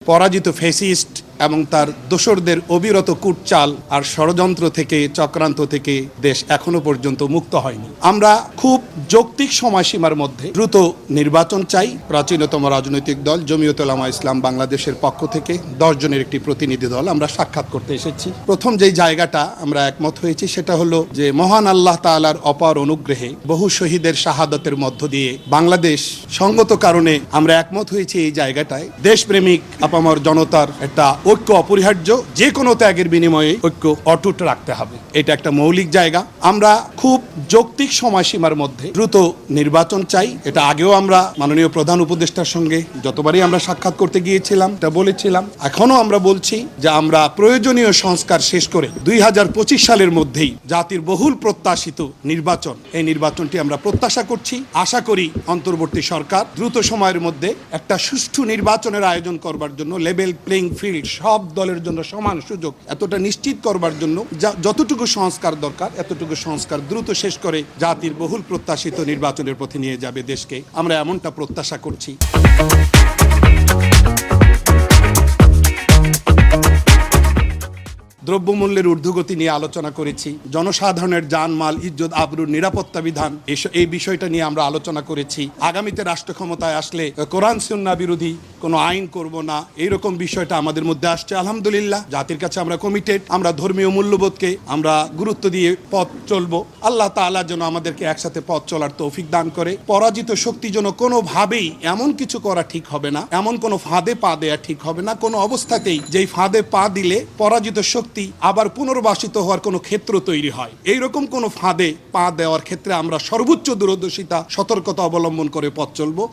পরাজিত ফ্যাসিস্ট এবং তার দোসরদের অবিরত কূটচাল আর ষড়যন্ত্র থেকে চক্রান্ত থেকে দেশ এখনো পর্যন্ত মুক্ত হয়নি। আমরা খুব যৌক্তিক সময়সীমার মধ্যে দ্রুত নির্বাচন চাই। প্রাচীনতম রাজনৈতিক দল জমিয়তুল উলামা ইসলাম বাংলাদেশের পক্ষ থেকে 10 জনের একটি প্রতিনিধি দল আমরা সাক্ষাৎ করতে এসেছি। প্রথম যেই জায়গাটা আমরা একমত হয়েছি সেটা হলো যে মহান আল্লাহ তাআলার অপার অনুগ্রহে বহু শহীদের শাহাদাতের মধ্য দিয়ে বাংলাদেশ সঙ্গত কারণে আমরা একমত হয়েছি এই জায়গাটায় দেশপ্রেমিক আপামর জনতার একটা ঐক্য অপরিহার্য, যে কোনো ত্যাগের বিনিময়ে ঐক্য অটুট রাখতে হবে। এটা একটা মৌলিক জায়গা। আমরা খুব যৌক্তিক সময়সীমার মধ্যে দ্রুত নির্বাচন চাই। এটা আগেও আমরা মাননীয় প্রধান উপদেষ্টার সঙ্গে যতবারই আমরা সাক্ষাৎ করতে গিয়েছিলাম এটা বলেছিলাম, এখনো আমরা বলছি যে আমরা প্রয়োজনীয় সংস্কার শেষ করে 2025 সালের মধ্যেই জাতির বহুল প্রত্যাশিত নির্বাচন, এই নির্বাচনটি আমরা প্রত্যাশা করছি। আশা করি অন্তর্বর্তী সরকার দ্রুত সময়ের মধ্যে একটা সুষ্ঠু নির্বাচনের আয়োজন করবার জন্য লেভেল প্লেইং ফিল্ড, সব দলের জন্য সমান সুযোগ এতটা নিশ্চিত করবার জন্য যতটুকু সংস্কার দরকার এতটুকু সংস্কার দ্রুত শেষ করে জাতির বহুল প্রত্যাশিত নির্বাচনের পথে নিয়ে যাবে দেশকে। আমরা এমনটা প্রত্যাশা করছি। দ্রব্যমূল্যের ঊর্ধ্বগতি নিয়ে আলোচনা করেছি। জনসাধারণের জানমাল, ইজ্জত, আবরুর নিরাপত্তা বিধান, এই বিষয়টা নিয়ে আমরা আলোচনা করেছি। আগামীতে রাষ্ট্র ক্ষমতায় আসলে কোরআন সুন্নাহ বিরোধী কোনো আইন করব না, এইরকম বিষয়টা আমাদের মধ্যে আসছে। আলহামদুলিল্লাহ, জাতির কাছে আমরা কমিটেড। আমরা ধর্মীয় মূল্যবোধকে আমরা গুরুত্ব দিয়ে পথ চলবো। আল্লাহ তাআলা যেন আমাদেরকে একসাথে পথ চলার তৌফিক দান করে। পরাজিত শক্তি যেন কোনোভাবেই এমন কিছু করা ঠিক হবে না, এমন কোনো ফাঁদে পা দেয়া ঠিক হবে না, কোনো অবস্থাতেই যেই ফাঁদে পা দিলে পরাজিত শক্তি আবার পুনর্বাসিত হওয়ার কোনো ক্ষেত্র তৈরি হয়, এইরকম কোনো ফাঁদে পা দেওয়ার ক্ষেত্রে আমরা সর্বোচ্চ দূরদর্শিতা, সতর্কতা অবলম্বন করে পথ চলবো।